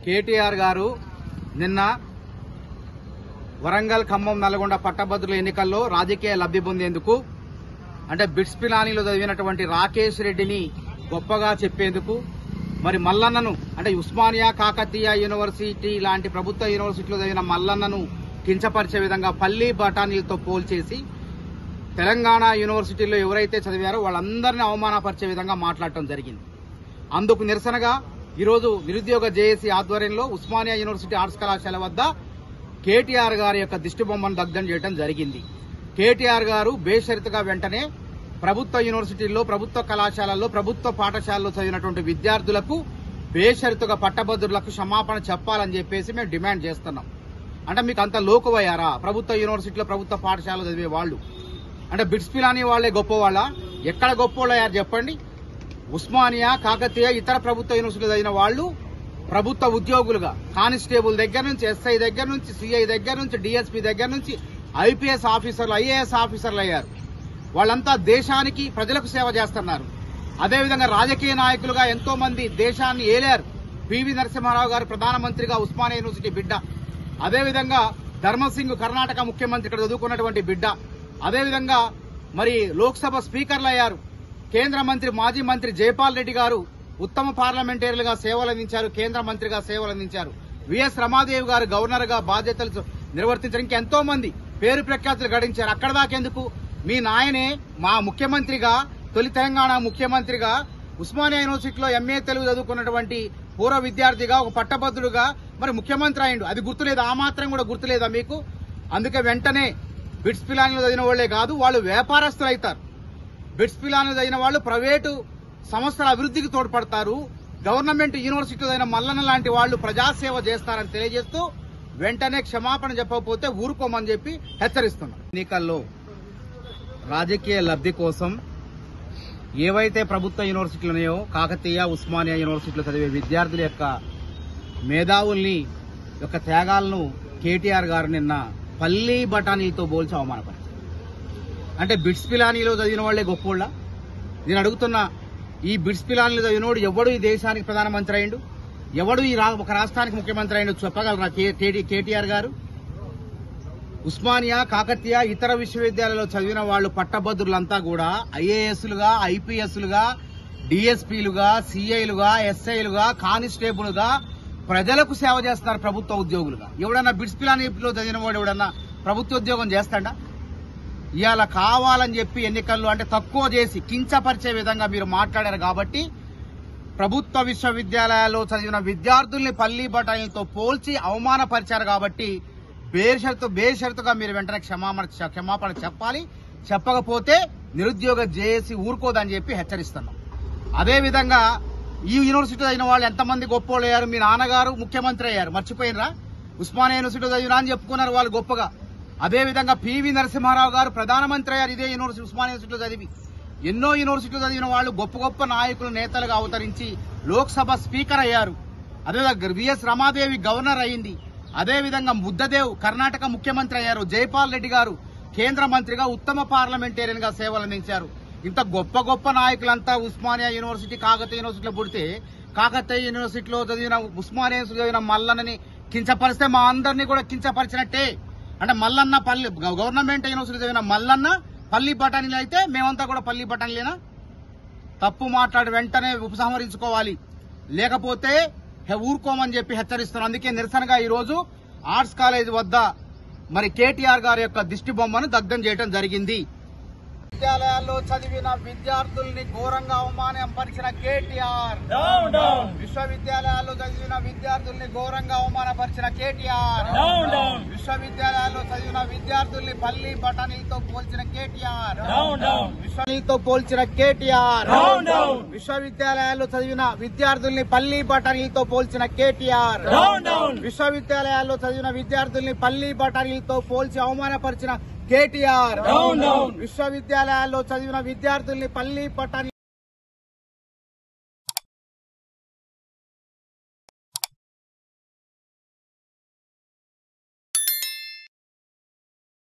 కేటీఆర్ గారు నిన్న వరంగల్, ఖమ్మం, నల్గొండ పట్టభద్రుల ఎన్నికల్లో రాజకీయ లబ్ధి పొందేందుకు అంటే బిట్స్ పిలానీలో చదివినటువంటి రాకేష్ రెడ్డిని గొప్పగా చెప్పేందుకు మరి మల్లన్నను అంటే ఉస్మానియా, కాకతీయ యూనివర్సిటీ లాంటి ప్రభుత్వ యూనివర్సిటీలో చదివిన మల్లన్నను కించపరిచే విధంగా పల్లి బఠానీలతో పోల్చేసి తెలంగాణ యూనివర్సిటీలో ఎవరైతే చదివారో వాళ్ళందరినీ అవమానపరిచే విధంగా మాట్లాడటం జరిగింది. అందుకు నిరసనగా ఈరోజు నిరుద్యోగ జేఏసీ ఆధ్వర్యంలో ఉస్మానియా యూనివర్సిటీ ఆర్ట్స్ కళాశాల వద్ద కేటీఆర్ గారి యొక్క దిష్టిబొమ్మను దగ్ధం చేయడం జరిగింది. కేటీఆర్ గారు బేషరతుగా వెంటనే ప్రభుత్వ యూనివర్సిటీల్లో, ప్రభుత్వ కళాశాలల్లో, ప్రభుత్వ పాఠశాలలో చదివినటువంటి విద్యార్థులకు బేషరతుగా పట్టభద్రులకు క్షమాపణ చెప్పాలని చెప్పేసి మేము డిమాండ్ చేస్తున్నాం. అంటే మీకు అంత లోకువయ్యారా? ప్రభుత్వ యూనివర్సిటీలో, ప్రభుత్వ పాఠశాలలో చదివే వాళ్ళు అంటే బిట్స్ పిలానీ వాళ్లే గొప్పవాళ్ళ? ఎక్కడ గొప్పవాళ్ళయ్యారు చెప్పండి? ఉస్మానియా, కాకతీయ, ఇతర ప్రభుత్వ యూనివర్సిటీలో చదివిన వాళ్ళు ప్రభుత్వ ఉద్యోగులుగా కానిస్టేబుల్ దగ్గర నుంచి, ఎస్ఐ దగ్గర నుంచి, సిఐ దగ్గర నుంచి, డిఎస్పీ దగ్గర నుంచి ఐపీఎస్ ఆఫీసర్లు, ఐఏఎస్ ఆఫీసర్లు అయ్యారు. వాళ్ళంతా దేశానికి, ప్రజలకు సేవ చేస్తున్నారు. అదేవిధంగా రాజకీయ నాయకులుగా ఎంతో మంది దేశాన్ని ఏలారు. పివి నరసింహారావు గారు ప్రధానమంత్రిగా ఉస్మానియా యూనివర్సిటీ బిడ్డ. అదేవిధంగా ధర్మసింగ్ కర్ణాటక ముఖ్యమంత్రి ఇక్కడ చదువుకున్నటువంటి బిడ్డ. అదేవిధంగా మరి లోక్సభ స్పీకర్లు అయ్యారు. కేంద్ర మంత్రి, మాజీ మంత్రి జైపాల్ రెడ్డి గారు ఉత్తమ పార్లమెంటరీలుగా సేవలందించారు, కేంద్ర మంత్రిగా సేవలందించారు. విఎస్ రమాదేవి గారు గవర్నర్ గా బాధ్యతలు నిర్వర్తించారు. ఇంకెంతో మంది పేరు ప్రఖ్యాతులు గడించారు. అక్కడ దాకెందుకు? మీ నాయనే మా ముఖ్యమంత్రిగా, తొలి తెలంగాణ ముఖ్యమంత్రిగా ఉస్మానియా యూనివర్సిటీలో ఎంఏ తెలుగు చదువుకున్నటువంటి పూర్వ విద్యార్థిగా, ఒక పట్టభద్రుడుగా మరి ముఖ్యమంత్రి అయిండు. అది గుర్తులేదా? ఆ మాత్రం కూడా గుర్తులేదా మీకు? అందుకే వెంటనే బిట్స్ పిలానీలో చదివిన వాళ్లే కాదు, వాళ్ళు వ్యాపారస్తులు అవుతారు. బిట్స్ పిలానీలో చదివిన వాళ్ళు ప్రైవేటు సంస్థల అభివృద్ధికి తోడ్పడతారు. గవర్నమెంట్ యూనివర్సిటీలో చదివిన మల్లన్న లాంటి వాళ్ళు ప్రజాసేవ చేస్తారని తెలియజేస్తూ వెంటనే క్షమాపణ చెప్పకపోతే ఊరుకోమని చెప్పి హెచ్చరిస్తున్నాం. ఎన్నికల్లో రాజకీయ లబ్ధి కోసం ఏవైతే ప్రభుత్వ యూనివర్సిటీలు ఉన్నాయో, కాకతీయ, ఉస్మానియా యూనివర్సిటీలో చదివే విద్యార్థుల యొక్క మేధావుల్ని యొక్క త్యాగాలను కేటీఆర్ గారు నిన్న పల్లి బఠానీతో పోల్చి అవమానపరిచారు. అంటే బిట్స్ పిలానీలో చదివిన వాళ్లే గొప్పోళ్ళ? నేను అడుగుతున్నా, ఈ బిట్స్ పిలానీలో చదివినోడు ఎవడు ఈ దేశానికి ప్రధానమంత్రి అయిండు? ఎవడు ఈ ఒక రాష్ట్రానికి ముఖ్యమంత్రి అయిండు చెప్పగలరా కేటీఆర్ గారు? ఉస్మానియా, కాకతీయ, ఇతర విశ్వవిద్యాలయాల్లో చదివిన వాళ్ళు పట్టభద్రులంతా కూడా ఐఏఎస్లుగా, ఐపీఎస్లుగా, డిఎస్పీలుగా, సిఐలుగా, ఎస్ఐలుగా, కానిస్టేబుల్గా ప్రజలకు సేవ చేస్తున్నారు ప్రభుత్వ ఉద్యోగులుగా. ఎవడన్నా బిట్స్ పిలానీలో చదివిన వాడు ఎవడన్నా ప్రభుత్వ ఉద్యోగం చేస్తాడా? ఇవాళ కావాలని చెప్పి ఎన్నికల్లో అంటే తక్కువ చేసి కించపరిచే విధంగా మీరు మాట్లాడారు కాబట్టి ప్రభుత్వ విశ్వవిద్యాలయాల్లో చదివిన విద్యార్థుల్ని పల్లి బఠానీలతో పోల్చి అవమానపరిచారు కాబట్టి బేషరతుగా మీరు వెంటనే క్షమాపణ చెప్పాలి. చెప్పకపోతే నిరుద్యోగ జేఏసీ ఊరుకోదని చెప్పి హెచ్చరిస్తున్నాం. అదేవిధంగా ఈ యూనివర్సిటీ అయిన వాళ్ళు ఎంతమంది గొప్పోళ్ళు అయ్యారు? మీ నాన్నగారు ముఖ్యమంత్రి అయ్యారు, మర్చిపోయినరా? ఉస్మానియా యూనివర్సిటీ చదివినా అని చెప్పుకున్నారు వాళ్ళు గొప్పగా. అదేవిధంగా పివి నరసింహారావు గారు ప్రధానమంత్రి అయ్యారు ఇదే యూనివర్సిటీ, ఉస్మానియా యూనివర్సిటీలో చదివి. ఎన్నో యూనివర్సిటీలో చదివిన వాళ్ళు గొప్ప గొప్ప నాయకులు, నేతలుగా అవతరించి లోక్సభ స్పీకర్ అయ్యారు. అదేవిధంగా విఎస్ రమాదేవి గవర్నర్ అయింది. అదేవిధంగా బుద్ధదేవ్ కర్ణాటక ముఖ్యమంత్రి అయ్యారు. జైపాల్ రెడ్డి గారు కేంద్ర మంత్రిగా ఉత్తమ పార్లమెంటేరియన్ గా సేవలందించారు. ఇంత గొప్ప గొప్ప నాయకులంతా ఉస్మానియా యూనివర్సిటీ, కాకతీయ యూనివర్సిటీలో పుడితే కాకతీయ యూనివర్సిటీలో చదివిన, ఉస్మానియా యూనివర్సిటీ చదివిన మల్లన్నని కించపరిస్తే మా అందరినీ కూడా కించపరిచినట్టే. అంటే మల్లన్న గవర్నమెంట్ యూనివర్సిటీ చదివిన మల్లన్న పల్లి బఠానీలు అయితే మేమంతా కూడా పల్లి బఠానీలేనా? తప్పు మాట్లాడి వెంటనే ఉపసంహరించుకోవాలి, లేకపోతే ఊరుకోమని చెప్పి హెచ్చరిస్తున్నాం. అందుకే నిరసనగా ఈ రోజు ఆర్ట్స్ కాలేజ్ వద్ద మరి కేటీఆర్ గారి యొక్క దిష్టి బొమ్మను దగ్ధం చేయడం జరిగింది. విద్యాలయాల్లో చదివిన విద్యార్థుల్ని ఘోరంగా అవమానపరిచిన కేటీఆర్, విశ్వవిద్యాలయాల్లో చదివిన విద్యార్థుల్ని ఘోరంగా అవమానపరిచిన కేటీఆర్, విశ్వవిద్యాలయాల్లో చదివిన విద్యార్థుల్ని పల్లి బఠానీలతో పోల్చిన కేటీఆర్, విశ్వవిద్యాలయాల్లో చదివిన విద్యార్థుల్ని పల్లి బఠానీలతో పోల్చిన కేటీఆర్, విశ్వవిద్యాలయాల్లో చదివిన విద్యార్థుల్ని పల్లి బఠానీలతో పోల్చి అవమానపరిచిన కేటీఆర్, విశ్వవిద్యాలయాల్లో చదివిన విద్యార్థుల్ని పల్లి బఠానీ